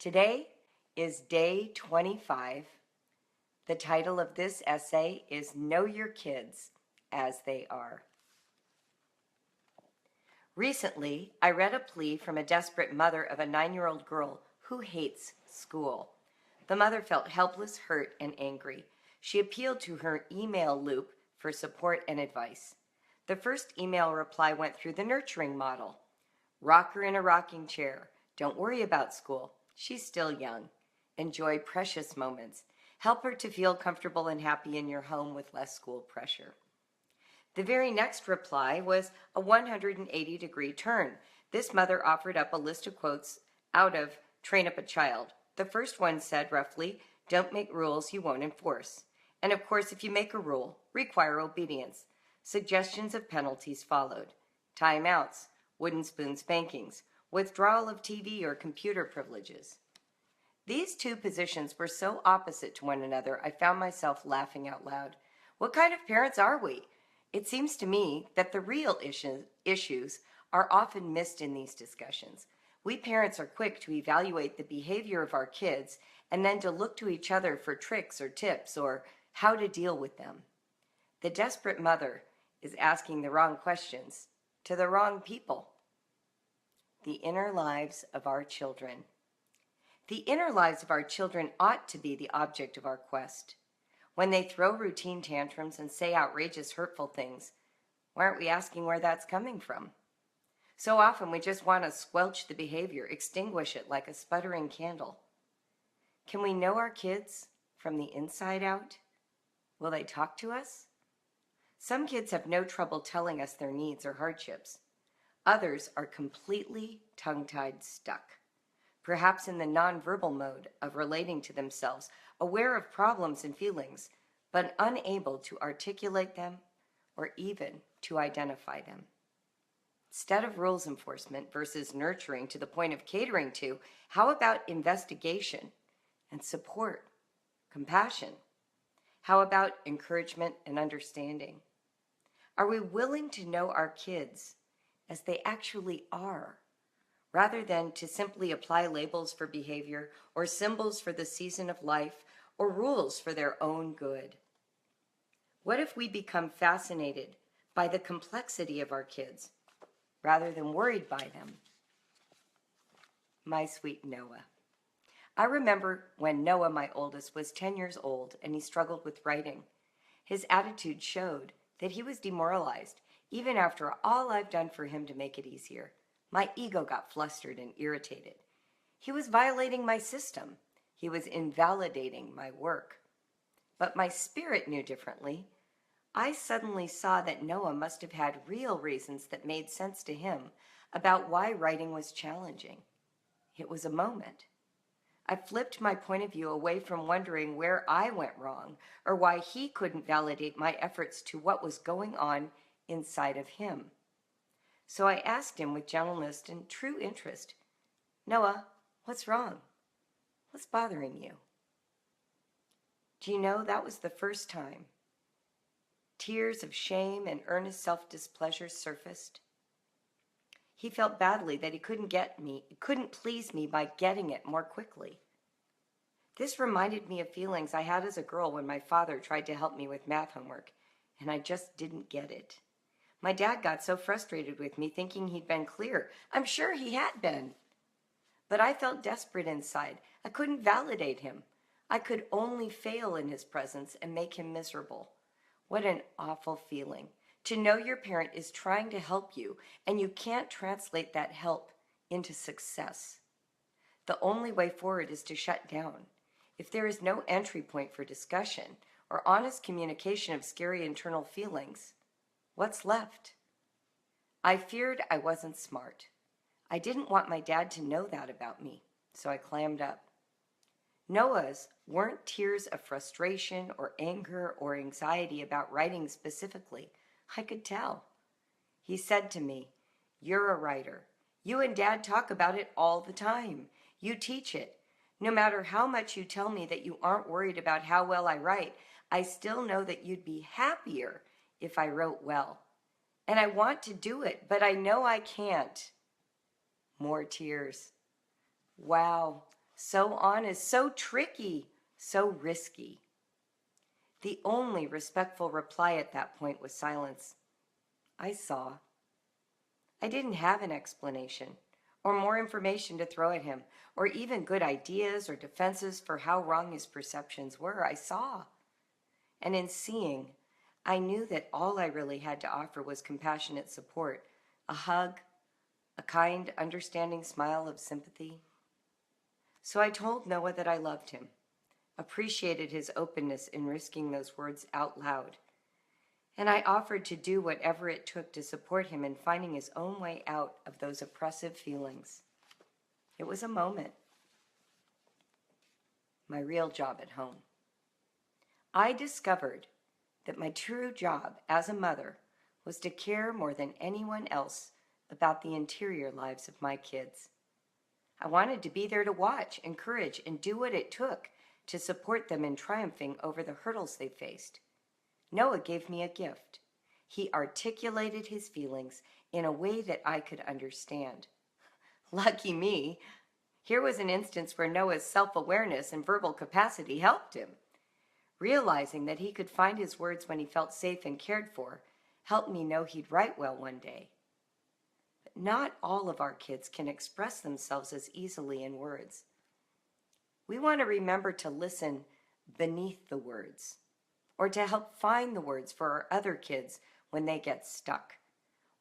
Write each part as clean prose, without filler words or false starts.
Today is day 25. The title of this essay is Know Your Kids as They Are. Recently, I read a plea from a desperate mother of a 9-year-old girl who hates school. The mother felt helpless, hurt, and angry. She appealed to her email loop for support and advice. The first email reply went through the nurturing model. Rock her in a rocking chair. Don't worry about school. She's still young. Enjoy precious moments. Help her to feel comfortable and happy in your home with less school pressure. The very next reply was a 180-degree turn. This mother offered up a list of quotes out of Train Up a Child. The first one said roughly, don't make rules you won't enforce. And of course, if you make a rule, require obedience. Suggestions of penalties followed. Timeouts, wooden spoon spankings, withdrawal of TV or computer privileges. These two positions were so opposite to one another, I found myself laughing out loud. What kind of parents are we? It seems to me that the real issues are often missed in these discussions. We parents are quick to evaluate the behavior of our kids and then to look to each other for tricks or tips or how to deal with them. The desperate mother is asking the wrong questions to the wrong people. The inner lives of our children. The inner lives of our children ought to be the object of our quest. When they throw routine tantrums and say outrageous, hurtful things, why aren't we asking where that's coming from? So often we just want to squelch the behavior, extinguish it like a sputtering candle. Can we know our kids from the inside out? Will they talk to us? Some kids have no trouble telling us their needs or hardships. Others are completely tongue-tied stuck, perhaps in the nonverbal mode of relating to themselves, aware of problems and feelings, but unable to articulate them or even to identify them. Instead of rules enforcement versus nurturing to the point of catering to, how about investigation and support, compassion? How about encouragement and understanding? Are we willing to know our kids as they actually are, rather than to simply apply labels for behavior or symbols for the season of life or rules for their own good? What if we become fascinated by the complexity of our kids rather than worried by them? My sweet Noah. I remember when Noah, my oldest, was 10 years old and he struggled with writing. His attitude showed that he was demoralized, even after all I've done for him to make it easier. My ego got flustered and irritated. He was violating my system. He was invalidating my work. But my spirit knew differently. I suddenly saw that Noah must have had real reasons that made sense to him about why writing was challenging. It was a moment. I flipped my point of view away from wondering where I went wrong or why he couldn't validate my efforts to what was going on inside of him. So I asked him with gentleness and true interest, Noah, what's wrong? What's bothering you? Do you know that was the first time tears of shame and earnest self-displeasure surfaced? He felt badly that he couldn't please me by getting it more quickly. This reminded me of feelings I had as a girl when my father tried to help me with math homework, and I just didn't get it. My dad got so frustrated with me thinking he'd been clear. I'm sure he had been. But I felt desperate inside. I couldn't validate him. I could only fail in his presence and make him miserable. What an awful feeling. To know your parent is trying to help you, and you can't translate that help into success. The only way forward is to shut down. If there is no entry point for discussion or honest communication of scary internal feelings, what's left? I feared I wasn't smart. I didn't want my dad to know that about me, so I clammed up. Noah's weren't tears of frustration or anger or anxiety about writing specifically. I could tell. He said to me, "You're a writer. You and Dad talk about it all the time. You teach it. No matter how much you tell me that you aren't worried about how well I write, I still know that you'd be happier if I wrote well. And I want to do it, but I know I can't." More tears. Wow. so honest, so tricky, so risky. The only respectful reply at that point was silence. I saw. I didn't have an explanation, or more information to throw at him, or even good ideas or defenses for how wrong his perceptions were. I saw. And in seeing, I knew that all I really had to offer was compassionate support, a hug, a kind, understanding smile of sympathy. So I told Noah that I loved him, appreciated his openness in risking those words out loud, and I offered to do whatever it took to support him in finding his own way out of those oppressive feelings. It was a moment. My real job at home. I discovered that my true job as a mother was to care more than anyone else about the interior lives of my kids. I wanted to be there to watch, encourage, and do what it took to support them in triumphing over the hurdles they faced. Noah gave me a gift. He articulated his feelings in a way that I could understand. Lucky me. Here was an instance where Noah's self-awareness and verbal capacity helped him. Realizing that he could find his words when he felt safe and cared for helped me know he'd write well one day. But not all of our kids can express themselves as easily in words. We want to remember to listen beneath the words, or to help find the words for our other kids when they get stuck.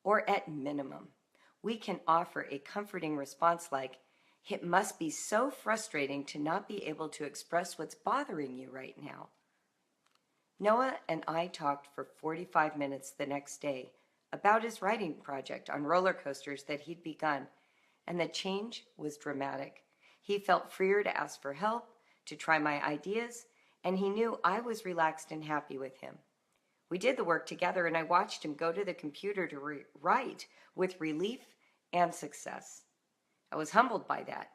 Or at minimum, we can offer a comforting response like, "It must be so frustrating to not be able to express what's bothering you right now." Noah and I talked for 45 minutes the next day about his writing project on roller coasters that he'd begun, and the change was dramatic. He felt freer to ask for help, to try my ideas, and he knew I was relaxed and happy with him. We did the work together, and I watched him go to the computer to write with relief and success. I was humbled by that.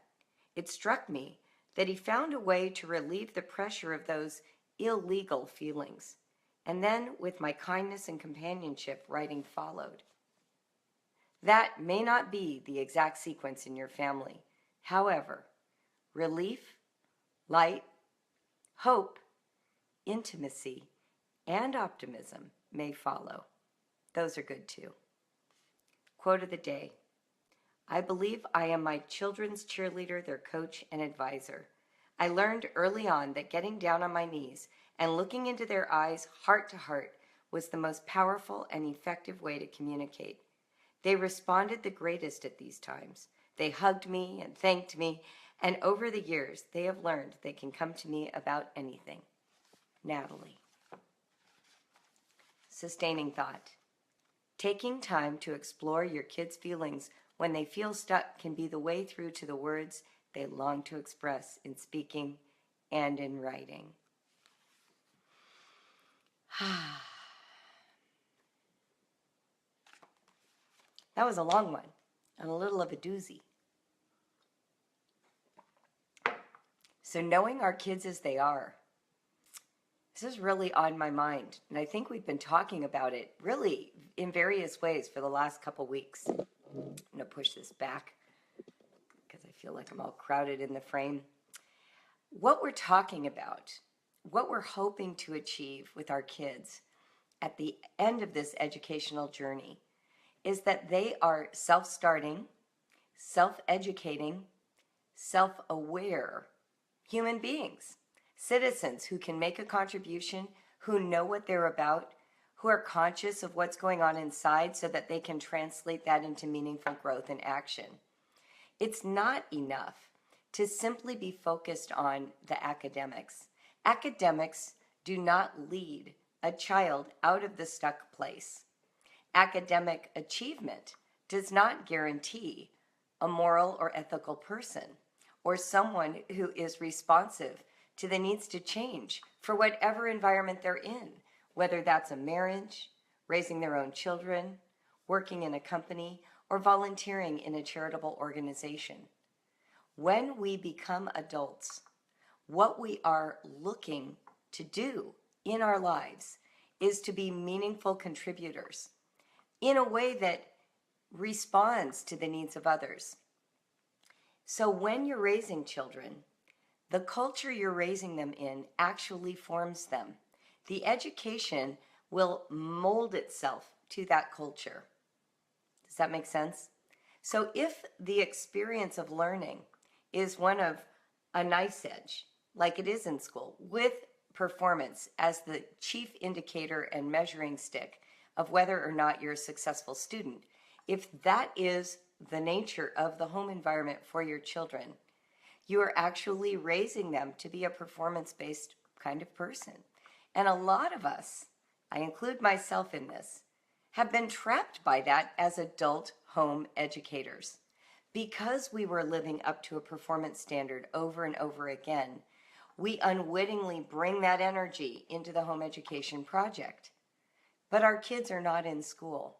It struck me that he found a way to relieve the pressure of those illegal feelings. And then, with my kindness and companionship, writing followed. That may not be the exact sequence in your family. However, relief, light, hope, intimacy, and optimism may follow. Those are good too. Quote of the day. I believe I am my children's cheerleader, their coach, and advisor. I learned early on that getting down on my knees and looking into their eyes, heart to heart, was the most powerful and effective way to communicate. They responded the greatest at these times. They hugged me and thanked me, and over the years, they have learned they can come to me about anything. Natalie. Sustaining thought. Taking time to explore your kids' feelings when they feel stuck can be the way through to the words they long to express in speaking and in writing. That was a long one and a little of a doozy. So knowing our kids as they are, this is really on my mind, and I think we've been talking about it really in various ways for the last couple weeks. I'm going to push this back because I feel like I'm all crowded in the frame. What we're talking about, what we're hoping to achieve with our kids at the end of this educational journey is that they are self-starting, self-educating, self-aware human beings, citizens who can make a contribution, who know what they're about, who are conscious of what's going on inside so that they can translate that into meaningful growth and action. It's not enough to simply be focused on the academics. Academics do not lead a child out of the stuck place. Academic achievement does not guarantee a moral or ethical person or someone who is responsive to the needs to change for whatever environment they're in, whether that's a marriage, raising their own children, working in a company, or volunteering in a charitable organization. When we become adults, what we are looking to do in our lives is to be meaningful contributors in a way that responds to the needs of others. So when you're raising children, The culture you're raising them in actually forms them. The education will mold itself to that culture. Does that make sense? So if the experience of learning is one of a nice edge, like it is in school, with performance as the chief indicator and measuring stick of whether or not you're a successful student, if that is the nature of the home environment for your children, you are actually raising them to be a performance-based kind of person. And a lot of us, I include myself in this, have been trapped by that as adult home educators. Because we were living up to a performance standard over and over again, we unwittingly bring that energy into the home education project. But our kids are not in school.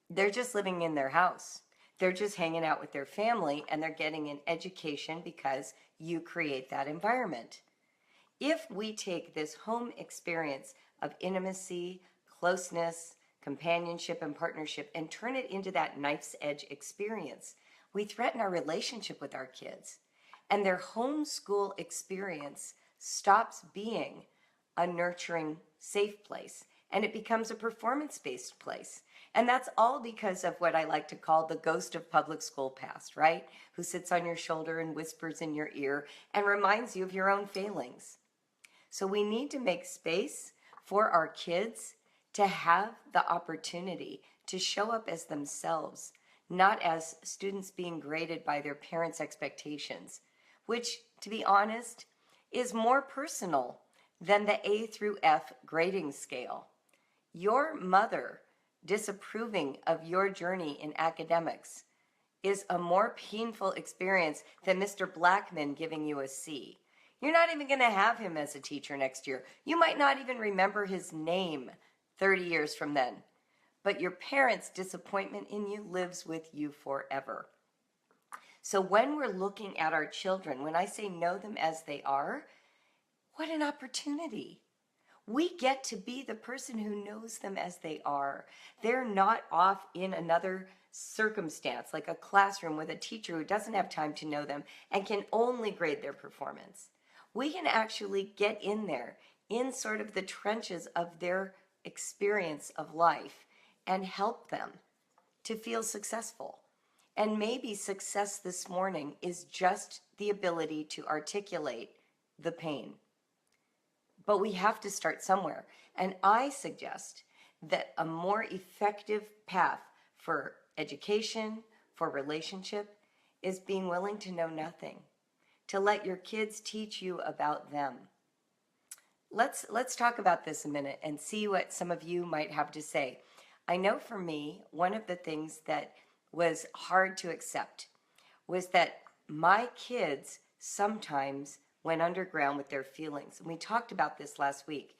They're just living in their house. They're just hanging out with their family, and they're getting an education because you create that environment. If we take this home experience of intimacy, closeness, companionship, and partnership and turn it into that knife's edge experience, we threaten our relationship with our kids. And their homeschool experience stops being a nurturing, safe place, and it becomes a performance-based place. And that's all because of what I like to call the ghost of public school past, right? Who sits on your shoulder and whispers in your ear and reminds you of your own failings. So we need to make space for our kids to have the opportunity to show up as themselves, not as students being graded by their parents' expectations, which, to be honest, is more personal than the A through F grading scale. Your mother disapproving of your journey in academics is a more painful experience than Mr. Blackman giving you a C. You're not even going to have him as a teacher next year. You might not even remember his name 30 years from then. But your parents' disappointment in you lives with you forever. So when we're looking at our children, when I say know them as they are, what an opportunity. We get to be the person who knows them as they are. They're not off in another circumstance, like a classroom with a teacher who doesn't have time to know them and can only grade their performance. We can actually get in there, in sort of the trenches of their experience of life, and help them to feel successful. And maybe success this morning is just the ability to articulate the pain. But we have to start somewhere. And I suggest that a more effective path for education, for relationship, is being willing to know nothing, to let your kids teach you about them. Let's talk about this a minute and see what some of you might have to say. I know for me, one of the things that was hard to accept was that my kids sometimes went underground with their feelings. And we talked about this last week.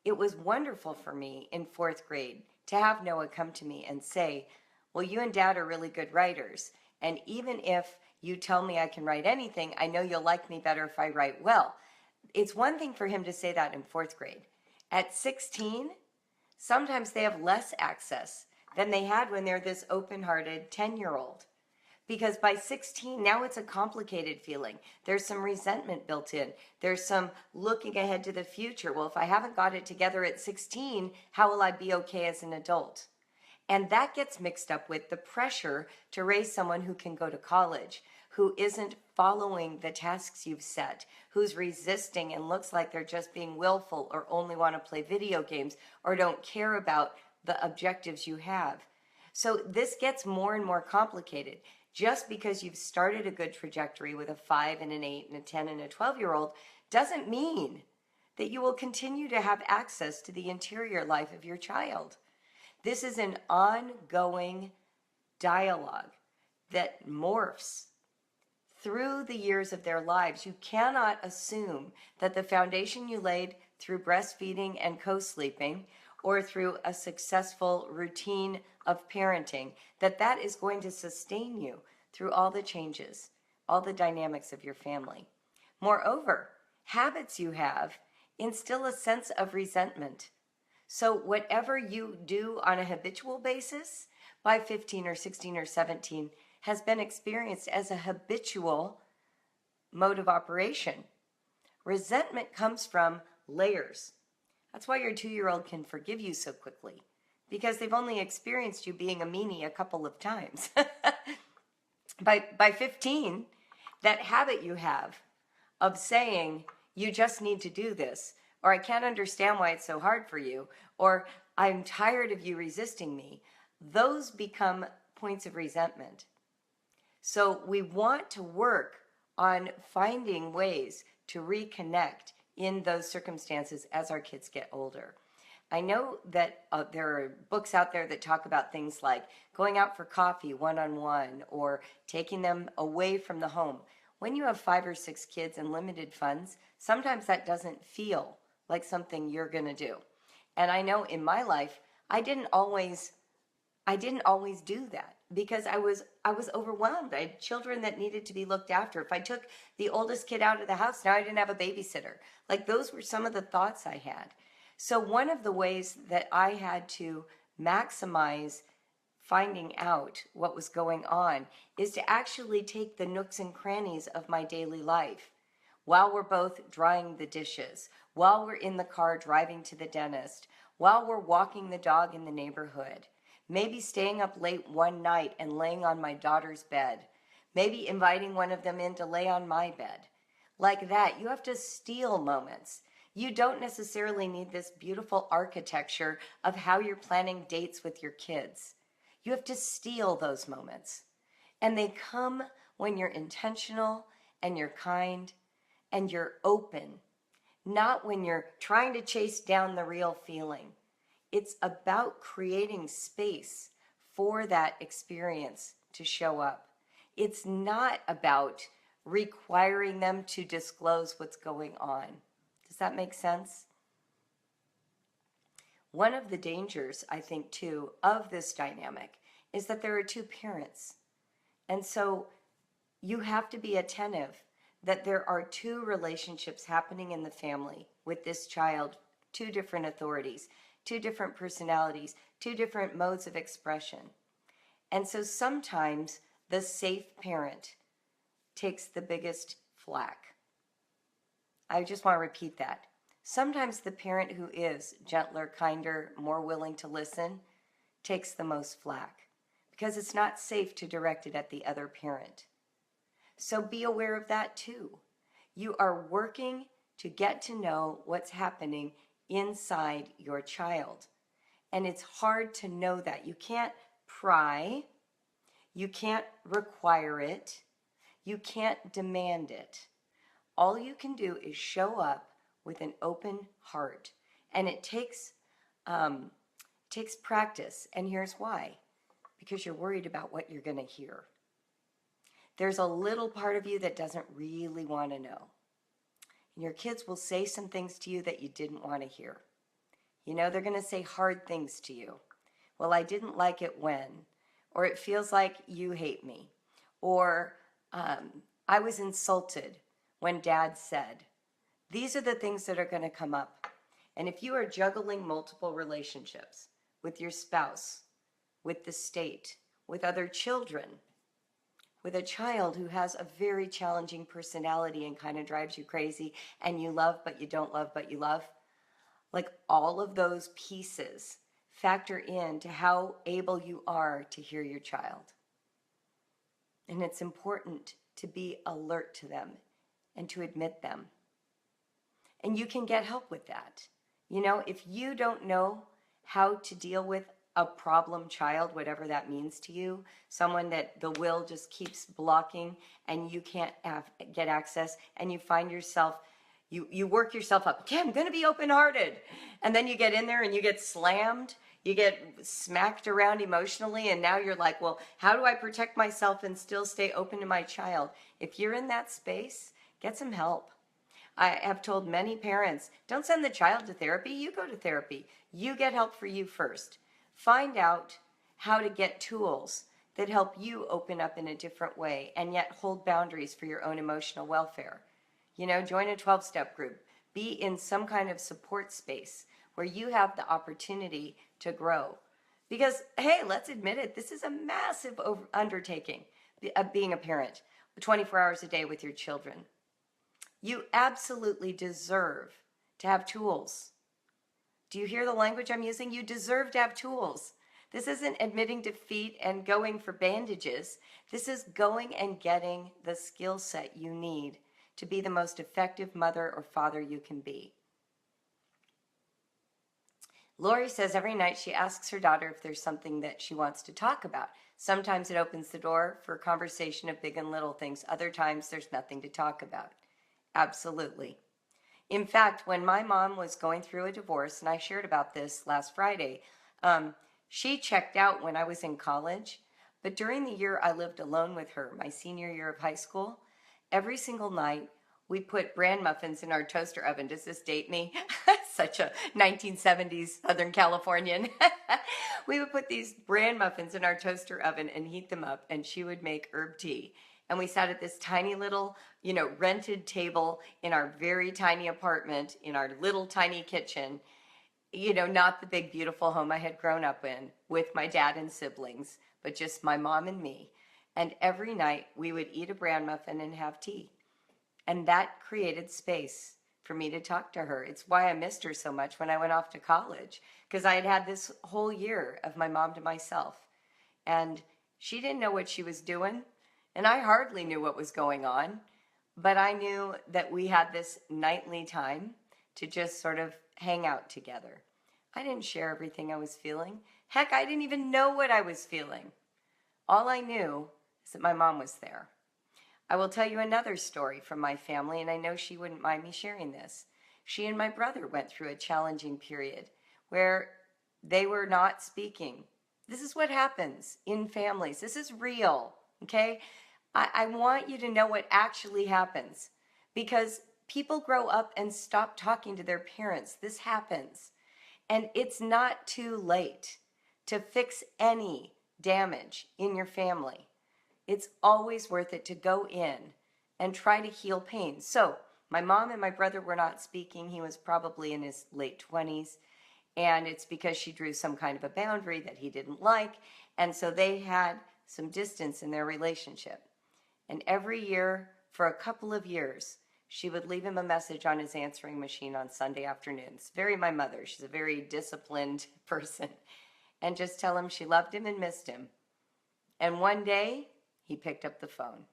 It was wonderful for me in 4th grade to have Noah come to me and say, well, you and Dad are really good writers. And even if you tell me I can write anything, I know you'll like me better if I write well. It's one thing for him to say that in 4th grade. At 16, sometimes they have less access than they had when they're this open-hearted 10-year-old. Because by 16, now it's a complicated feeling. There's some resentment built in. There's some looking ahead to the future. Well, if I haven't got it together at 16, how will I be okay as an adult? And that gets mixed up with the pressure to raise someone who can go to college, who isn't following the tasks you've set, who's resisting and looks like they're just being willful or only want to play video games or don't care about the objectives you have. So this gets more and more complicated. Just because you've started a good trajectory with a 5 and an 8 and a 10 and a 12-year-old doesn't mean that you will continue to have access to the interior life of your child. This is an ongoing dialogue that morphs through the years of their lives. You cannot assume that the foundation you laid through breastfeeding and co-sleeping or through a successful routine of parenting, that is going to sustain you through all the changes, all the dynamics of your family. Moreover, habits you have instill a sense of resentment. So whatever you do on a habitual basis by 15 or 16 or 17 has been experienced as a habitual mode of operation. Resentment comes from layers. That's why your 2-year-old can forgive you so quickly, because they've only experienced you being a meanie a couple of times. By 15, that habit you have of saying, you just need to do this, or I can't understand why it's so hard for you, or I'm tired of you resisting me, those become points of resentment. So we want to work on finding ways to reconnect in those circumstances as our kids get older. I know that there are books out there that talk about things like going out for coffee one-on-one or taking them away from the home. When you have 5 or 6 kids and limited funds, sometimes that doesn't feel like something you're going to do. And I know in my life, I didn't always do that because I was overwhelmed. I had children that needed to be looked after. If I took the oldest kid out of the house, now I didn't have a babysitter. Like, those were some of the thoughts I had. So one of the ways that I had to maximize finding out what was going on is to actually take the nooks and crannies of my daily life while we're both drying the dishes, while we're in the car driving to the dentist, while we're walking the dog in the neighborhood, maybe staying up late one night and laying on my daughter's bed, maybe inviting one of them in to lay on my bed. Like that, you have to steal moments. You don't necessarily need this beautiful architecture of how you're planning dates with your kids. You have to steal those moments. And they come when you're intentional and you're kind and you're open, not when you're trying to chase down the real feeling. It's about creating space for that experience to show up. It's not about requiring them to disclose what's going on. Does that make sense? One of the dangers, I think, too, of this dynamic is that there are 2 parents. And so you have to be attentive that there are 2 relationships happening in the family with this child, 2 different authorities, 2 different personalities, 2 different modes of expression. And so sometimes the safe parent takes the biggest flack. I just want to repeat that. Sometimes the parent who is gentler, kinder, more willing to listen takes the most flack because it's not safe to direct it at the other parent. So be aware of that too. You are working to get to know what's happening inside your child. And it's hard to know that. You can't pry. You can't require it. You can't demand it. All you can do is show up with an open heart. And it takes practice. And here's why. Because you're worried about what you're going to hear. There's a little part of you that doesn't really want to know. And your kids will say some things to you that you didn't want to hear. You know, they're going to say hard things to you. Well, I didn't like it when. Or it feels like you hate me. Or I was insulted when Dad said. These are the things that are going to come up. And if you are juggling multiple relationships with your spouse, with the state, with other children, with a child who has a very challenging personality and kind of drives you crazy, and you love but you don't love but you love, like all of those pieces factor into how able you are to hear your child. And it's important to be alert to them and to admit them. And you can get help with that. You know, if you don't know how to deal with a problem child, whatever that means to you, someone that the will just keeps blocking and you can't get access, and you find yourself, you work yourself up, okay, I'm going to be open-hearted. And then you get in there and you get slammed, you get smacked around emotionally, and now you're like, well, how do I protect myself and still stay open to my child? If you're in that space, get some help. I have told many parents, don't send the child to therapy, you go to therapy. You get help for you first. Find out how to get tools that help you open up in a different way and yet hold boundaries for your own emotional welfare. You know, join a 12-step group. Be in some kind of support space where you have the opportunity to grow. Because, hey, let's admit it, this is a massive undertaking, being a parent, 24 hours a day with your children. You absolutely deserve to have tools. Do you hear the language I'm using? You deserve to have tools. This isn't admitting defeat and going for bandages. This is going and getting the skill set you need to be the most effective mother or father you can be. Lori says every night she asks her daughter if there's something that she wants to talk about. Sometimes it opens the door for a conversation of big and little things. Other times there's nothing to talk about. Absolutely. In fact, when my mom was going through a divorce, and I shared about this last Friday, she checked out when I was in college. But during the year I lived alone with her, my senior year of high school, every single night we put bran muffins in our toaster oven. Does this date me? Such a 1970s Southern Californian. We would put these bran muffins in our toaster oven and heat them up, and she would make herb tea. And we sat at this tiny little, rented table in our very tiny apartment, in our little tiny kitchen, not the big, beautiful home I had grown up in with my dad and siblings, but just my mom and me. And every night we would eat a bran muffin and have tea. And that created space for me to talk to her. It's why I missed her so much when I went off to college, because I had had this whole year of my mom to myself. And she didn't know what she was doing, and I hardly knew what was going on, but I knew that we had this nightly time to just sort of hang out together. I didn't share everything I was feeling. Heck, I didn't even know what I was feeling. All I knew is that my mom was there. I will tell you another story from my family, and I know she wouldn't mind me sharing this. She and my brother went through a challenging period where they were not speaking. This is what happens in families. This is real, okay? I want you to know what actually happens, because people grow up and stop talking to their parents. This happens. And it's not too late to fix any damage in your family. It's always worth it to go in and try to heal pain. So my mom and my brother were not speaking. He was probably in his late 20s. And it's because she drew some kind of a boundary that he didn't like. And so they had some distance in their relationship. And every year, for a couple of years, she would leave him a message on his answering machine on Sunday afternoons. Very my mother. She's a very disciplined person. And just tell him she loved him and missed him. And one day, he picked up the phone.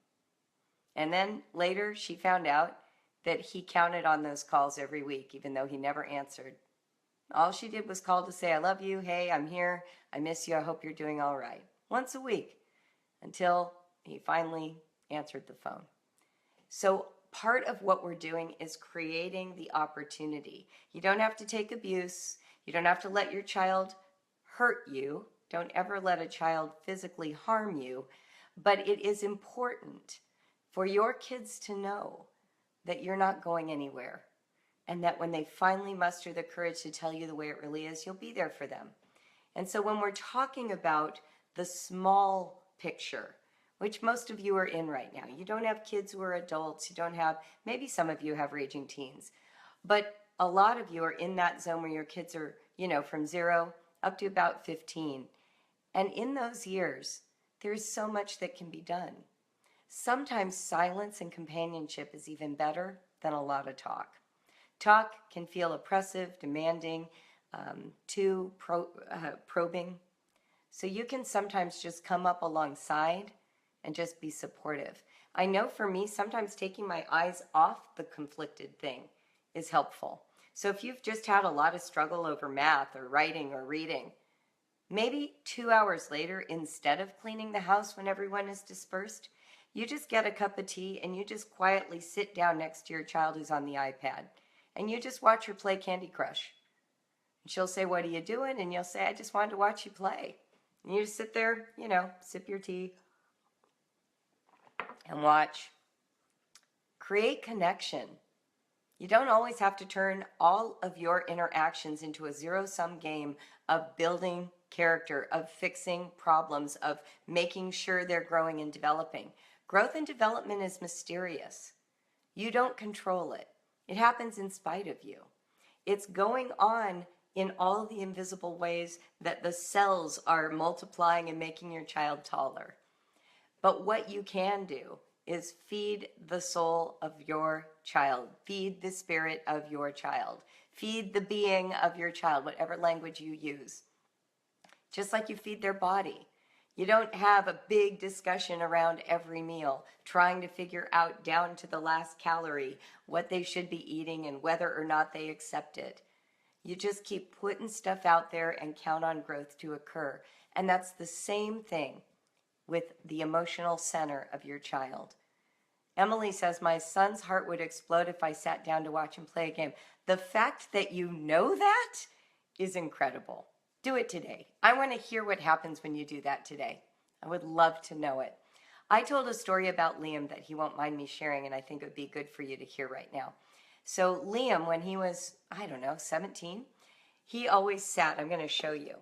And then later, she found out that he counted on those calls every week, even though he never answered. All she did was call to say, I love you, hey, I'm here, I miss you, I hope you're doing all right. Once a week, until he finally answered the phone. So part of what we're doing is creating the opportunity. You don't have to take abuse. You don't have to let your child hurt you. Don't ever let a child physically harm you. But it is important for your kids to know that you're not going anywhere, and that when they finally muster the courage to tell you the way it really is, you'll be there for them. And so when we're talking about the small picture, which most of you are in right now, you don't have kids who are adults, you don't have, maybe some of you have raging teens, but a lot of you are in that zone where your kids are, from 0 up to about 15. And in those years, there's so much that can be done. Sometimes silence and companionship is even better than a lot of talk. Talk can feel oppressive, demanding, too probing. So you can sometimes just come up alongside and just be supportive. I know for me, sometimes taking my eyes off the conflicted thing is helpful. So if you've just had a lot of struggle over math or writing or reading, maybe 2 hours later, instead of cleaning the house when everyone is dispersed, you just get a cup of tea and you just quietly sit down next to your child who's on the iPad. And you just watch her play Candy Crush. And she'll say, what are you doing? And you'll say, I just wanted to watch you play. And you just sit there, sip your tea and watch. Create connection. You don't always have to turn all of your interactions into a zero-sum game of building character, of fixing problems, of making sure they're growing and developing. Growth and development is mysterious. You don't control it. It happens in spite of you. It's going on in all the invisible ways that the cells are multiplying and making your child taller. But what you can do is feed the soul of your child. Feed the spirit of your child. Feed the being of your child, whatever language you use. Just like you feed their body. You don't have a big discussion around every meal, trying to figure out down to the last calorie what they should be eating and whether or not they accept it. You just keep putting stuff out there and count on growth to occur. And that's the same thing with the emotional center of your child. Emily says, my son's heart would explode if I sat down to watch him play a game. The fact that you know that is incredible. Do it today. I want to hear what happens when you do that today. I would love to know it. I told a story about Liam that he won't mind me sharing, and I think it would be good for you to hear right now. So Liam, when he was, 17, he always sat, I'm going to show you.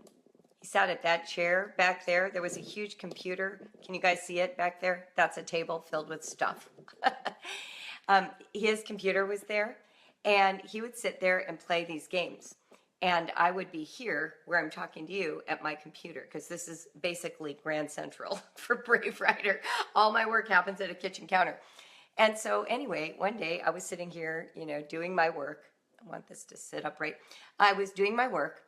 He sat at that chair back there. There was a huge computer. Can you guys see it back there? That's a table filled with stuff. His computer was there, and he would sit there and play these games. And I would be here where I'm talking to you at my computer, because this is basically Grand Central for Brave Writer. All my work happens at a kitchen counter. And so anyway, one day I was sitting here, doing my work. I want this to sit upright. I was doing my work,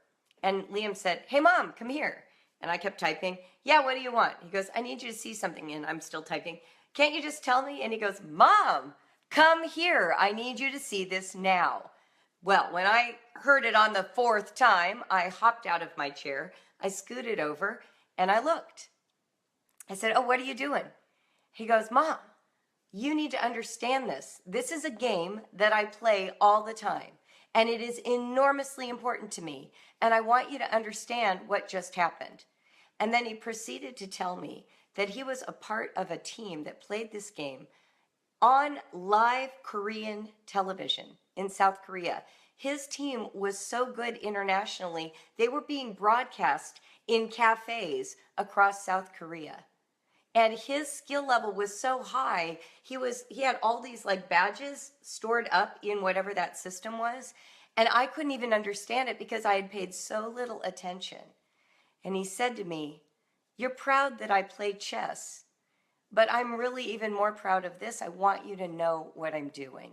and Liam said, hey, Mom, come here. And I kept typing. Yeah, what do you want? He goes, I need you to see something. And I'm still typing. Can't you just tell me? And he goes, Mom, come here. I need you to see this now. Well, when I heard it on the 4th time, I hopped out of my chair, I scooted over, and I looked. I said, oh, what are you doing? He goes, Mom, you need to understand this. This is a game that I play all the time, and it is enormously important to me, and I want you to understand what just happened. And then he proceeded to tell me that he was a part of a team that played this game on live Korean television in South Korea. His team was so good internationally, they were being broadcast in cafes across South Korea. And his skill level was so high, he had all these like badges stored up in whatever that system was, and I couldn't even understand it because I had paid so little attention. And he said to me, you're proud that I play chess, but I'm really even more proud of this. I want you to know what I'm doing.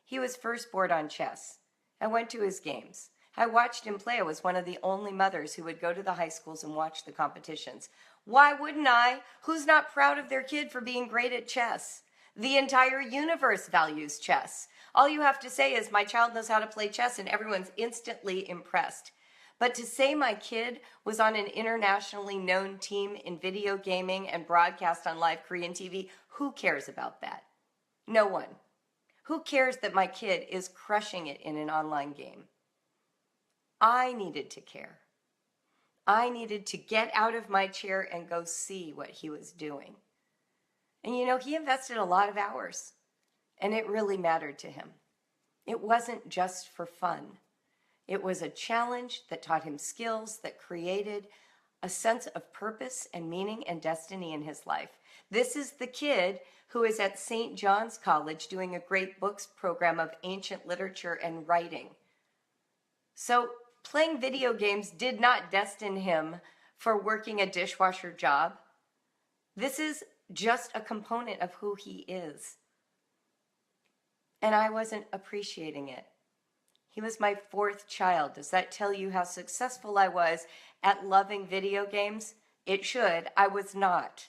He was first bored on chess. I went to his games. I watched him play. I was one of the only mothers who would go to the high schools and watch the competitions. Why wouldn't I? Who's not proud of their kid for being great at chess? The entire universe values chess. All you have to say is, my child knows how to play chess, and everyone's instantly impressed. But to say my kid was on an internationally known team in video gaming and broadcast on live Korean TV, who cares about that? No one. Who cares that my kid is crushing it in an online game? I needed to care. I needed to get out of my chair and go see what he was doing. And he invested a lot of hours, and it really mattered to him. It wasn't just for fun. It was a challenge that taught him skills, that created a sense of purpose and meaning and destiny in his life. This is the kid who is at St. John's College doing a great books program of ancient literature and writing. So playing video games did not destine him for working a dishwasher job. This is just a component of who he is. And I wasn't appreciating it. He was my 4th child. Does that tell you how successful I was at loving video games? It should. I was not.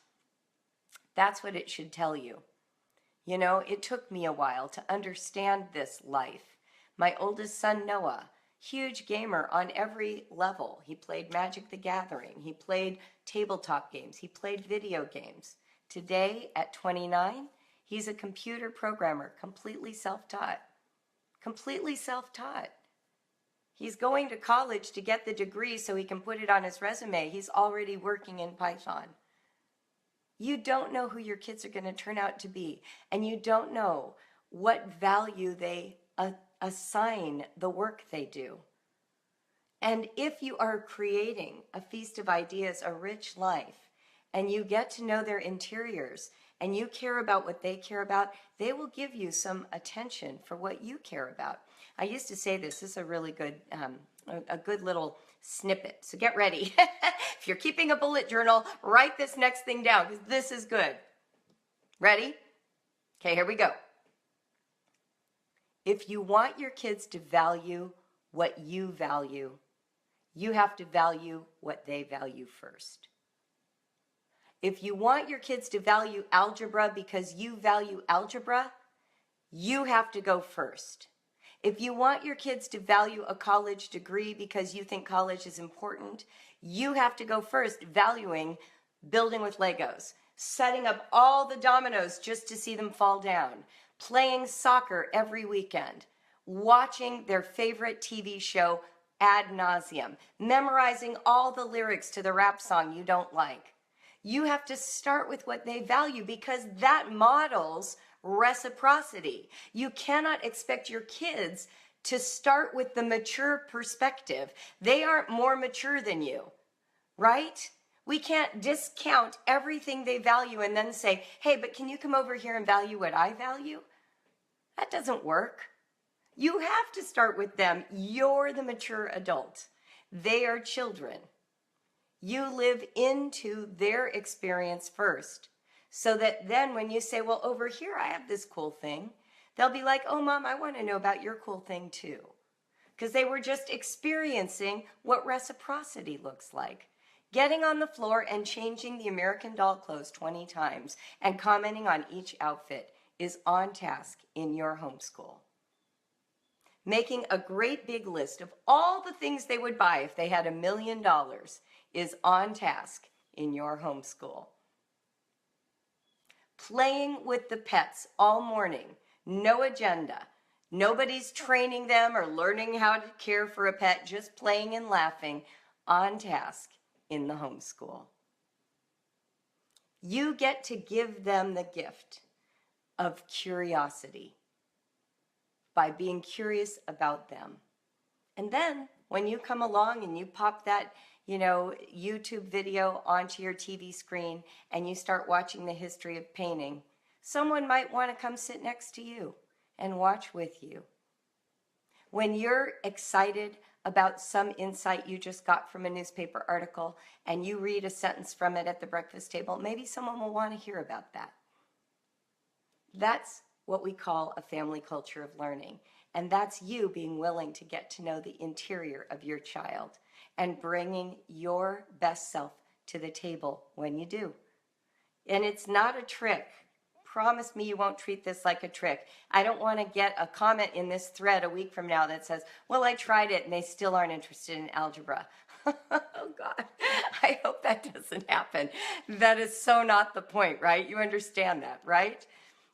That's what it should tell you. It took me a while to understand this life. My oldest son, Noah, huge gamer on every level. He played Magic the Gathering. He played tabletop games. He played video games. Today, at 29, he's a computer programmer, completely self-taught. Completely self-taught. He's going to college to get the degree so he can put it on his resume. He's already working in Python. You don't know who your kids are going to turn out to be, and you don't know what value they assign the work they do. And if you are creating a feast of ideas, a rich life, and you get to know their interiors, and you care about what they care about, they will give you some attention for what you care about. I used to say this is a really good, a good little snippet. So get ready. If you're keeping a bullet journal, write this next thing down because this is good. Ready? Okay, here we go. If you want your kids to value what you value, you have to value what they value first. If you want your kids to value algebra because you value algebra, you have to go first. If you want your kids to value a college degree because you think college is important, you have to go first, valuing building with Legos, setting up all the dominoes just to see them fall down, playing soccer every weekend, watching their favorite TV show ad nauseum, memorizing all the lyrics to the rap song you don't like. You have to start with what they value because that models reciprocity. You cannot expect your kids to start with the mature perspective. They aren't more mature than you, right? We can't discount everything they value and then say, hey, but can you come over here and value what I value? That doesn't work. You have to start with them. You're the mature adult. They are children. You live into their experience first, so that then when you say, well, over here I have this cool thing, they'll be like, oh, Mom, I want to know about your cool thing too. Because they were just experiencing what reciprocity looks like. Getting on the floor and changing the American Doll clothes 20 times and commenting on each outfit is on task in your homeschool. Making a great big list of all the things they would buy if they had $1 million is on task in your homeschool. Playing with the pets all morning, no agenda. Nobody's training them or learning how to care for a pet, just playing and laughing, on task in the homeschool. You get to give them the gift of curiosity by being curious about them. And then when you come along and you pop that, YouTube video onto your TV screen and you start watching the history of painting, someone might want to come sit next to you and watch with you. When you're excited about some insight you just got from a newspaper article and you read a sentence from it at the breakfast table, maybe someone will want to hear about that. That's what we call a family culture of learning. And that's you being willing to get to know the interior of your child and bringing your best self to the table when you do. And it's not a trick. Promise me you won't treat this like a trick. I don't want to get a comment in this thread a week from now that says, well, I tried it and they still aren't interested in algebra. Oh, God. I hope that doesn't happen. That is so not the point, right? You understand that, right?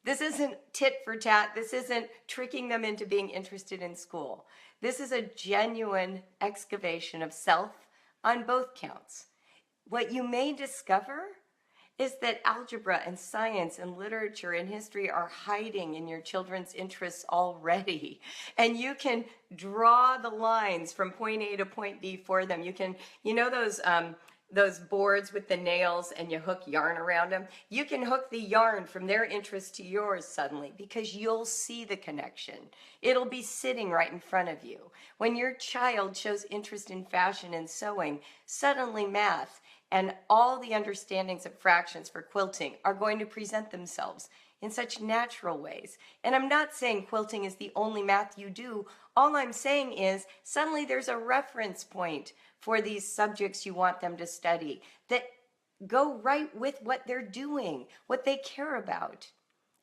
This isn't tit for tat. This isn't tricking them into being interested in school. This is a genuine excavation of self on both counts. What you may discover is that algebra and science and literature and history are hiding in your children's interests already. And you can draw the lines from point A to point B for them. You can, those boards with the nails and you hook yarn around them. You can hook the yarn from their interest to yours suddenly because you'll see the connection. It'll be sitting right in front of you. When your child shows interest in fashion and sewing, suddenly math and all the understandings of fractions for quilting are going to present themselves in such natural ways. And I'm not saying quilting is the only math you do. All I'm saying is suddenly there's a reference point for these subjects you want them to study that go right with what they're doing, what they care about.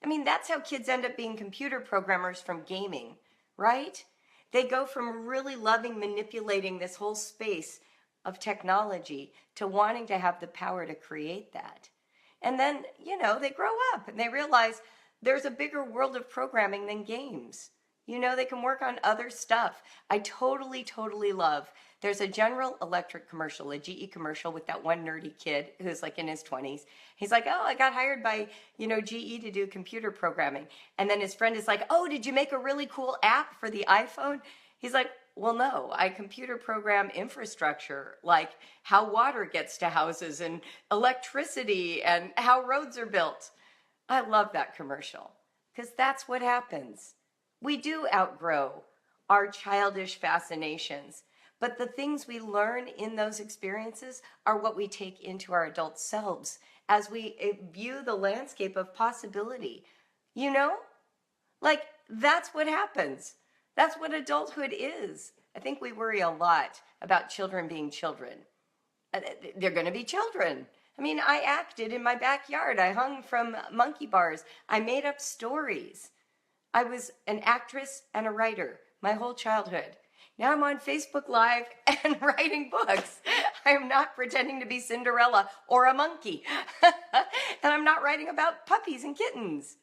I mean, that's how kids end up being computer programmers from gaming, right? They go from really loving manipulating this whole space of technology to wanting to have the power to create that. And then, they grow up and they realize there's a bigger world of programming than games. They can work on other stuff. I totally, totally love. There's a General Electric commercial, a GE commercial with that one nerdy kid who's like in his 20s. He's like, oh, I got hired by, GE to do computer programming. And then his friend is like, oh, did you make a really cool app for the iPhone? He's like, well, no, I computer program infrastructure, like how water gets to houses and electricity and how roads are built. I love that commercial because that's what happens. We do outgrow our childish fascinations. But the things we learn in those experiences are what we take into our adult selves as we view the landscape of possibility. You know? Like, that's what happens. That's what adulthood is. I think we worry a lot about children being children. They're going to be children. I mean, I acted in my backyard. I hung from monkey bars. I made up stories. I was an actress and a writer my whole childhood. Now I'm on Facebook Live and writing books. I am not pretending to be Cinderella or a monkey. And I'm not writing about puppies and kittens.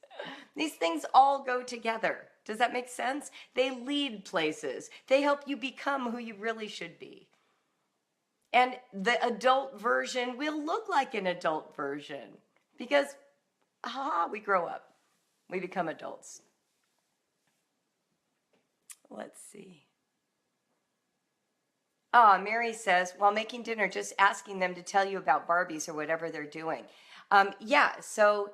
These things all go together. Does that make sense? They lead places. They help you become who you really should be. And the adult version will look like an adult version because, we grow up. We become adults. Let's see. Mary says, while making dinner, just asking them to tell you about Barbies or whatever they're doing. So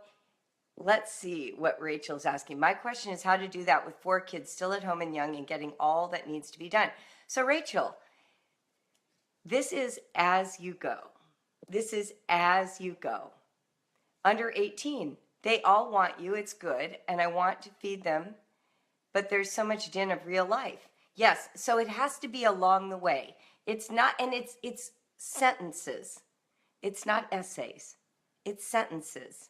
let's see what Rachel's asking. My question is how to do that with 4 kids still at home and young and getting all that needs to be done. So Rachel, this is as you go. This is as you go. Under 18, they all want you. It's good. And I want to feed them. But there's so much din of real life. Yes, so it has to be along the way. It's not, and it's sentences. It's not essays. It's sentences.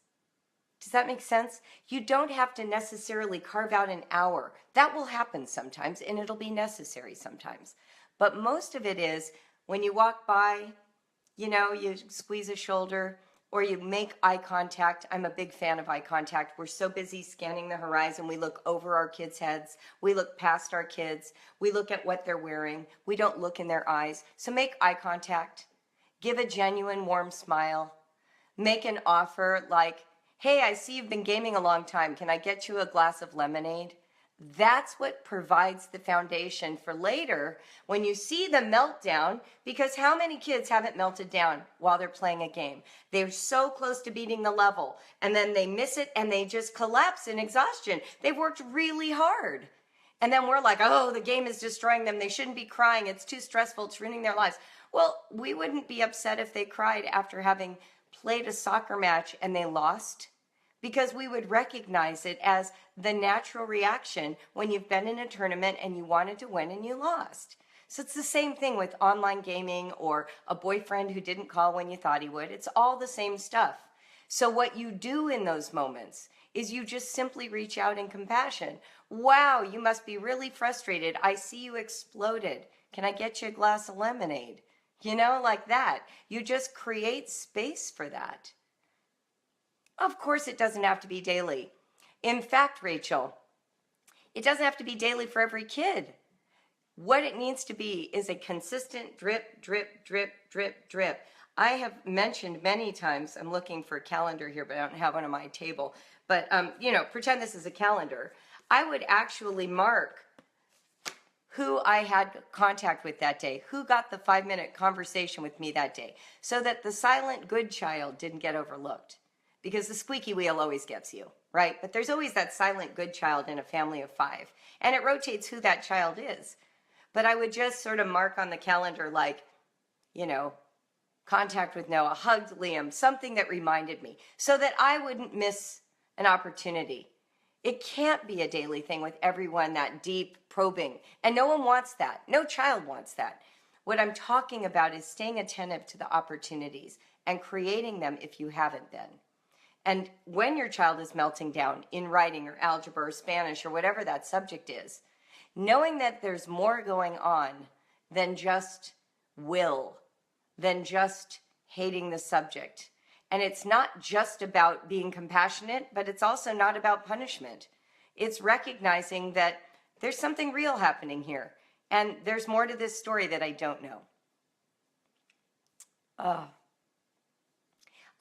Does that make sense? You don't have to necessarily carve out an hour. That will happen sometimes, and it'll be necessary sometimes. But most of it is when you walk by, you squeeze a shoulder, or you make eye contact. I'm a big fan of eye contact. We're so busy scanning the horizon. We look over our kids' heads. We look past our kids. We look at what they're wearing. We don't look in their eyes. So make eye contact. Give a genuine warm smile. Make an offer like, hey, I see you've been gaming a long time. Can I get you a glass of lemonade? That's what provides the foundation for later when you see the meltdown, because how many kids haven't melted down while they're playing a game? They're so close to beating the level and then they miss it and they just collapse in exhaustion. They've worked really hard. And then we're like, oh, the game is destroying them. They shouldn't be crying. It's too stressful. It's ruining their lives. Well, we wouldn't be upset if they cried after having played a soccer match and they lost, because we would recognize it as the natural reaction when you've been in a tournament and you wanted to win and you lost. So it's the same thing with online gaming or a boyfriend who didn't call when you thought he would. It's all the same stuff. So what you do in those moments is you just simply reach out in compassion. Wow, you must be really frustrated. I see you exploded. Can I get you a glass of lemonade? Like that. You just create space for that. Of course, it doesn't have to be daily. In fact, Rachel, it doesn't have to be daily for every kid. What it needs to be is a consistent drip, drip, drip, drip, drip. I have mentioned many times, I'm looking for a calendar here, but I don't have one on my table. But, pretend this is a calendar. I would actually mark who I had contact with that day, who got the 5-minute conversation with me that day, so that the silent good child didn't get overlooked. Because the squeaky wheel always gets you, right? But there's always that silent good child in a family of 5. And it rotates who that child is. But I would just sort of mark on the calendar like, contact with Noah, hugged Liam, something that reminded me, so that I wouldn't miss an opportunity. It can't be a daily thing with everyone, that deep probing. And no one wants that. No child wants that. What I'm talking about is staying attentive to the opportunities and creating them if you haven't been. And when your child is melting down in writing or algebra or Spanish or whatever that subject is, knowing that there's more going on than just will, than just hating the subject. And it's not just about being compassionate, but it's also not about punishment. It's recognizing that there's something real happening here. And there's more to this story that I don't know.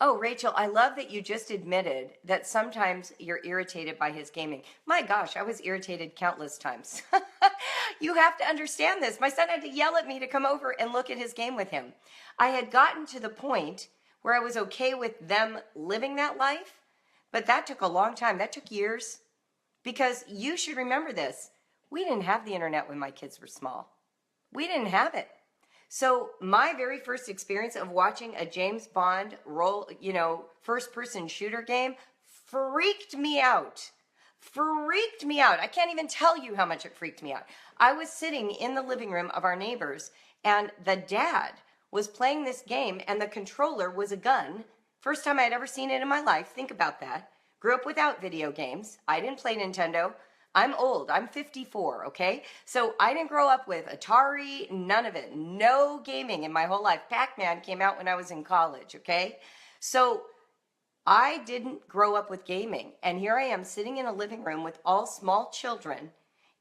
Oh, Rachel, I love that you just admitted that sometimes you're irritated by his gaming. My gosh, I was irritated countless times. You have to understand this. My son had to yell at me to come over and look at his game with him. I had gotten to the point where I was okay with them living that life, but that took a long time. That took years. Because you should remember this. We didn't have the internet when my kids were small. We didn't have it. So my very first experience of watching a James Bond first person shooter game freaked me out. Freaked me out. I can't even tell you how much it freaked me out. I was sitting in the living room of our neighbors, and the dad was playing this game, and the controller was a gun. First time I had ever seen it in my life. Think about that. Grew up without video games. I didn't play Nintendo. I'm old. I'm 54, okay? So I didn't grow up with Atari, none of it. No gaming in my whole life. Pac-Man came out when I was in college, okay? So I didn't grow up with gaming. And here I am sitting in a living room with all small children,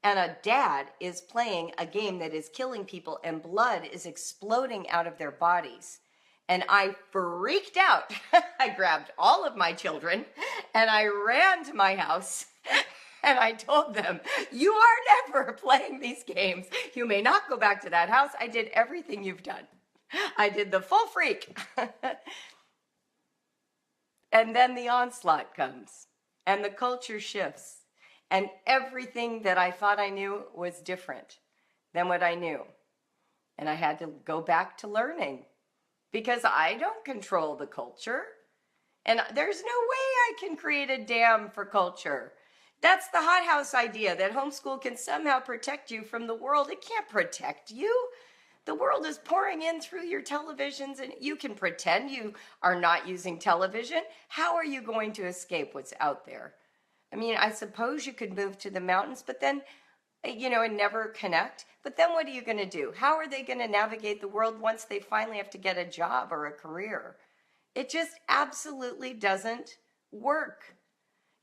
and a dad is playing a game that is killing people and blood is exploding out of their bodies. And I freaked out. I grabbed all of my children and I ran to my house and I told them, you are never playing these games. You may not go back to that house. I did everything you've done. I did the full freak. And then the onslaught comes and the culture shifts. And everything that I thought I knew was different than what I knew. And I had to go back to learning because I don't control the culture. And there's no way I can create a dam for culture. That's the hothouse idea, that homeschool can somehow protect you from the world. It can't protect you. The world is pouring in through your televisions, and you can pretend you are not using television. How are you going to escape what's out there? I mean, I suppose you could move to the mountains, but then, and never connect. But then what are you going to do? How are they going to navigate the world once they finally have to get a job or a career? It just absolutely doesn't work.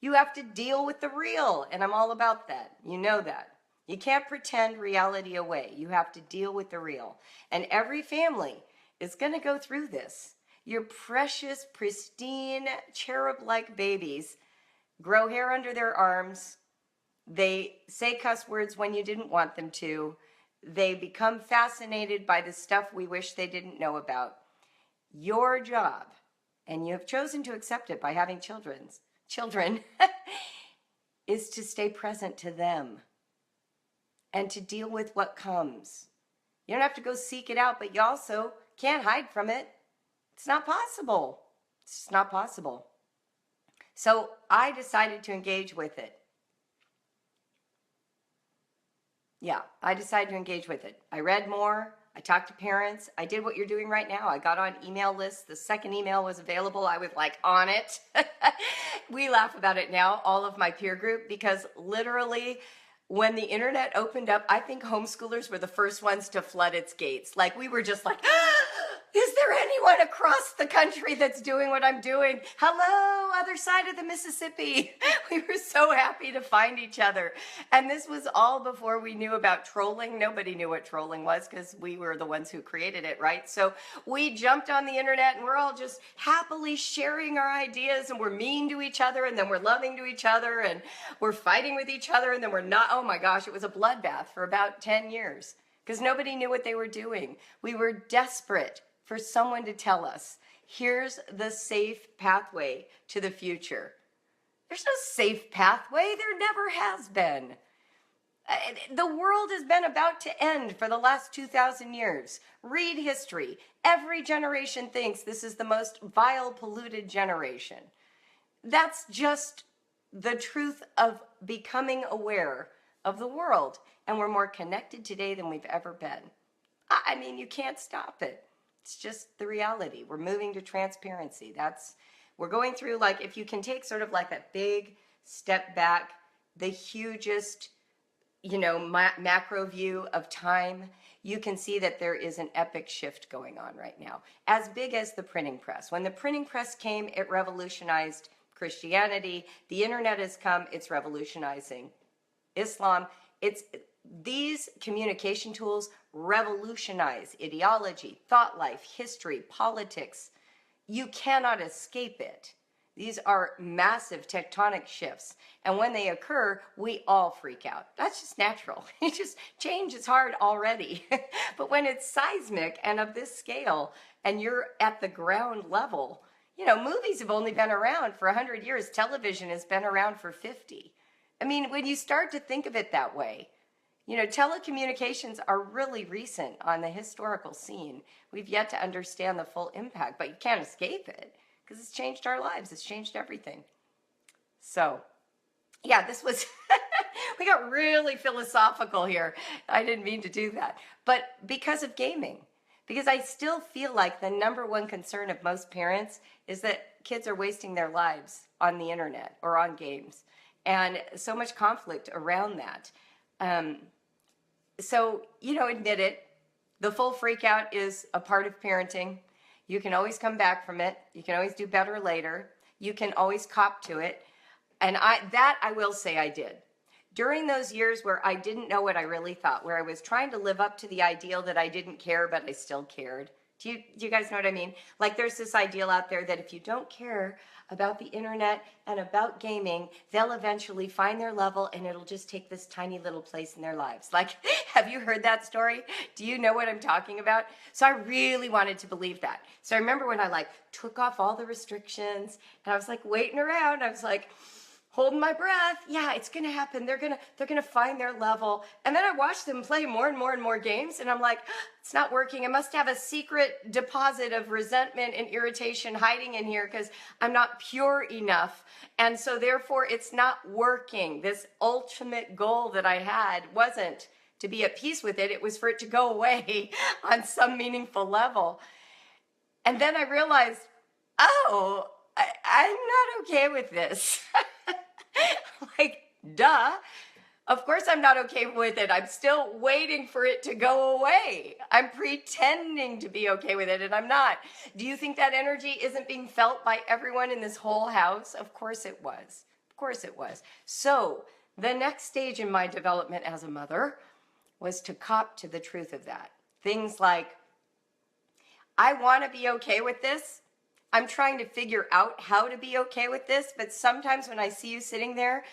You have to deal with the real, and I'm all about that. You know that. You can't pretend reality away. You have to deal with the real. And every family is going to go through this. Your precious, pristine, cherub-like babies grow hair under their arms. They say cuss words when you didn't want them to. They become fascinated by the stuff we wish they didn't know about. Your job, and you have chosen to accept it by having children, is to stay present to them and to deal with what comes. You don't have to go seek it out, but you also can't hide from it. It's not possible. It's just not possible. So I decided to engage with it. I decided to engage with it. I read more. I talked to parents. I did what you're doing right now. I got on email lists. The second email was available. I was like on it. We laugh about it now, all of my peer group, because literally when the internet opened up, I think homeschoolers were the first ones to flood its gates. Like we were just like, is there anyone across the country that's doing what I'm doing? Hello, other side of the Mississippi. We were so happy to find each other. And this was all before we knew about trolling. Nobody knew what trolling was because we were the ones who created it, right? So we jumped on the internet and we're all just happily sharing our ideas, and we're mean to each other, and then we're loving to each other, and we're fighting with each other, and then we're not. Oh my gosh, it was a bloodbath for about 10 years because nobody knew what they were doing. We were desperate for someone to tell us, here's the safe pathway to the future. There's no safe pathway. There never has been. The world has been about to end for the last 2,000 years. Read history. Every generation thinks this is the most vile, polluted generation. That's just the truth of becoming aware of the world. And we're more connected today than we've ever been. I mean, you can't stop it. It's just the reality. We're moving to transparency. We're going through, like, if you can take sort of like that big step back, the hugest, macro view of time, you can see that there is an epic shift going on right now. As big as the printing press. When the printing press came, it revolutionized Christianity. The internet has come, it's revolutionizing Islam. These communication tools revolutionize ideology, thought life, history, politics. You cannot escape it. These are massive tectonic shifts. And when they occur, we all freak out. That's just natural. Change is hard already. But when it's seismic and of this scale, and you're at the ground level, movies have only been around for 100 years. Television has been around for 50. I mean, when you start to think of it that way, You know, telecommunications are really recent on the historical scene. We've yet to understand the full impact, but you can't escape it because it's changed our lives. It's changed everything. So, yeah, this was, we got really philosophical here. I didn't mean to do that. But because of gaming, because I still feel like the number one concern of most parents is that kids are wasting their lives on the internet or on games. And so much conflict around that. So, you know, admit it. The full freak out is a part of parenting. You can always come back from it. You can always do better later. You can always cop to it. And I will say I did. During those years where I didn't know what I really thought, where I was trying to live up to the ideal that I didn't care, but I still cared. Do you guys know what I mean? Like there's this ideal out there that if you don't care about the internet and about gaming, they'll eventually find their level and it'll just take this tiny little place in their lives. Like, have you heard that story? Do you know what I'm talking about? So I really wanted to believe that. So I remember when I like took off all the restrictions and I was like waiting around. I was like, holding my breath. Yeah, it's gonna happen. They're gonna find their level. And then I watched them play more and more and more games, and I'm like, it's not working. I must have a secret deposit of resentment and irritation hiding in here because I'm not pure enough. And so therefore it's not working. This ultimate goal that I had wasn't to be at peace with it. It was for it to go away on some meaningful level. And then I realized, oh, I'm not okay with this. Like, duh. Of course I'm not okay with it. I'm still waiting for it to go away. I'm pretending to be okay with it, and I'm not. Do you think that energy isn't being felt by everyone in this whole house? Of course it was. Of course it was. So the next stage in my development as a mother was to cop to the truth of that. Things like, I want to be okay with this. I'm trying to figure out how to be okay with this, but sometimes when I see you sitting there,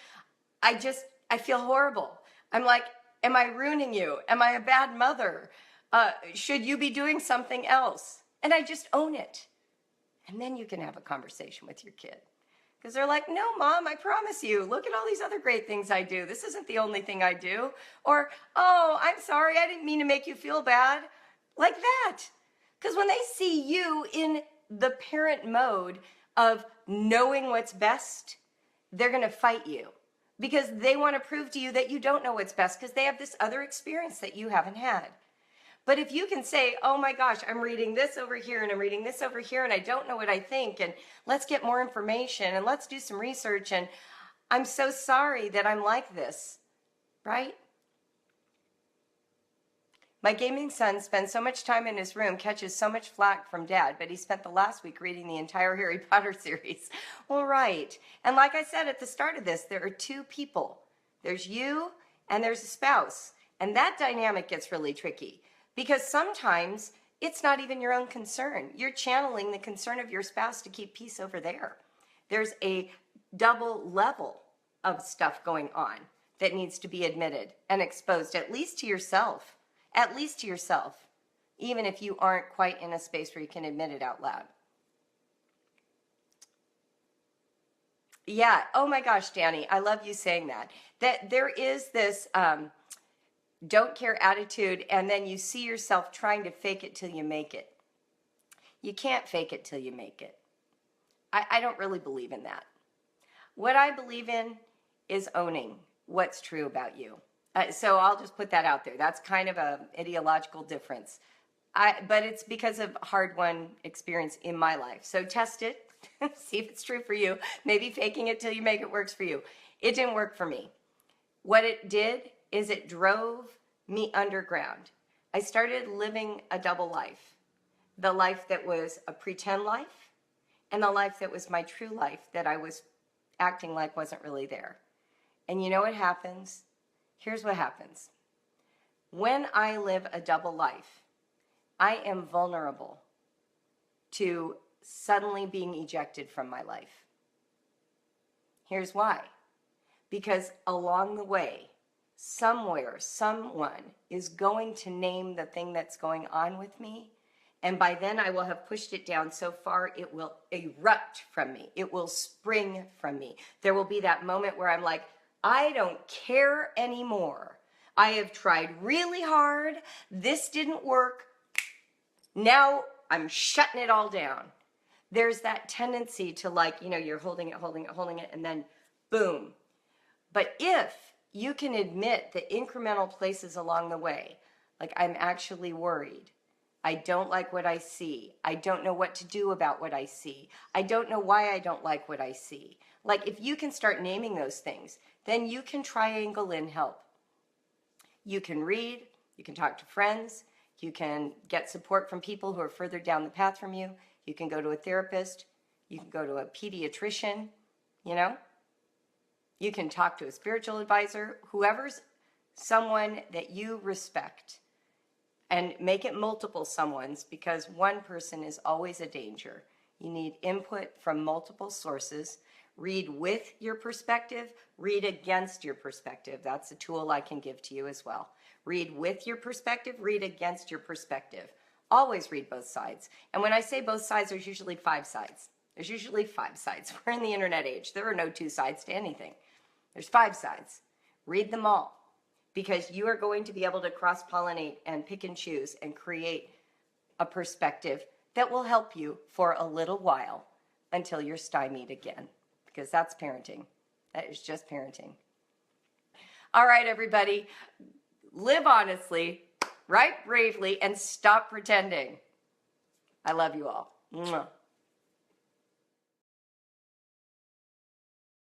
I feel horrible. I'm like, am I ruining you? Am I a bad mother? Should you be doing something else? And I just own it. And then you can have a conversation with your kid. Because they're like, no, Mom, I promise you, look at all these other great things I do. This isn't the only thing I do. Or, oh, I'm sorry, I didn't mean to make you feel bad. Like that. Because when they see you in the parent mode of knowing what's best, they're going to fight you because they want to prove to you that you don't know what's best because they have this other experience that you haven't had. But if you can say, oh my gosh, I'm reading this over here and I'm reading this over here and I don't know what I think, and let's get more information and let's do some research, and I'm so sorry that I'm like this, right? My gaming son spends so much time in his room, catches so much flack from Dad, but he spent the last week reading the entire Harry Potter series. Well, right. And like I said at the start of this, there are two people. There's you and there's a spouse. And that dynamic gets really tricky because sometimes it's not even your own concern. You're channeling the concern of your spouse to keep peace over there. There's a double level of stuff going on that needs to be admitted and exposed, at least to yourself. At least to yourself, even if you aren't quite in a space where you can admit it out loud. Yeah, oh my gosh, Danny, I love you saying that. That there is this don't care attitude, and then you see yourself trying to fake it till you make it. You can't fake it till you make it. I don't really believe in that. What I believe in is owning what's true about you. So I'll just put that out there. That's kind of an ideological difference. But it's because of hard-won experience in my life. So test it. See if it's true for you. Maybe faking it till you make it works for you. It didn't work for me. What it did is it drove me underground. I started living a double life. The life that was a pretend life and the life that was my true life that I was acting like wasn't really there. And you know what happens? Here's what happens. When I live a double life, I am vulnerable to suddenly being ejected from my life. Here's why. Because along the way, somewhere, someone is going to name the thing that's going on with me, and by then I will have pushed it down so far it will erupt from me. It will spring from me. There will be that moment where I'm like, I don't care anymore. I have tried really hard. This didn't work. Now I'm shutting it all down. There's that tendency to, like, you're holding it, and then boom. But if you can admit the incremental places along the way, like, I'm actually worried. I don't like what I see. I don't know what to do about what I see. I don't know why I don't like what I see. Like, if you can start naming those things, then you can triangle in help. You can read, you can talk to friends, you can get support from people who are further down the path from you. You can go to a therapist, you can go to a pediatrician, You can talk to a spiritual advisor, whoever's someone that you respect. And make it multiple someones, because one person is always a danger. You need input from multiple sources. Read with your perspective, read against your perspective. That's a tool I can give to you as well. Read with your perspective, read against your perspective. Always read both sides. And when I say both sides, there's usually 5 sides. There's usually 5 sides. We're in the internet age. There are no 2 sides to anything. There's 5 sides. Read them all, because you are going to be able to cross-pollinate and pick and choose and create a perspective that will help you for a little while until you're stymied again, because that's parenting. That is just parenting. All right, everybody, live honestly, write bravely, and stop pretending. I love you all. Mwah.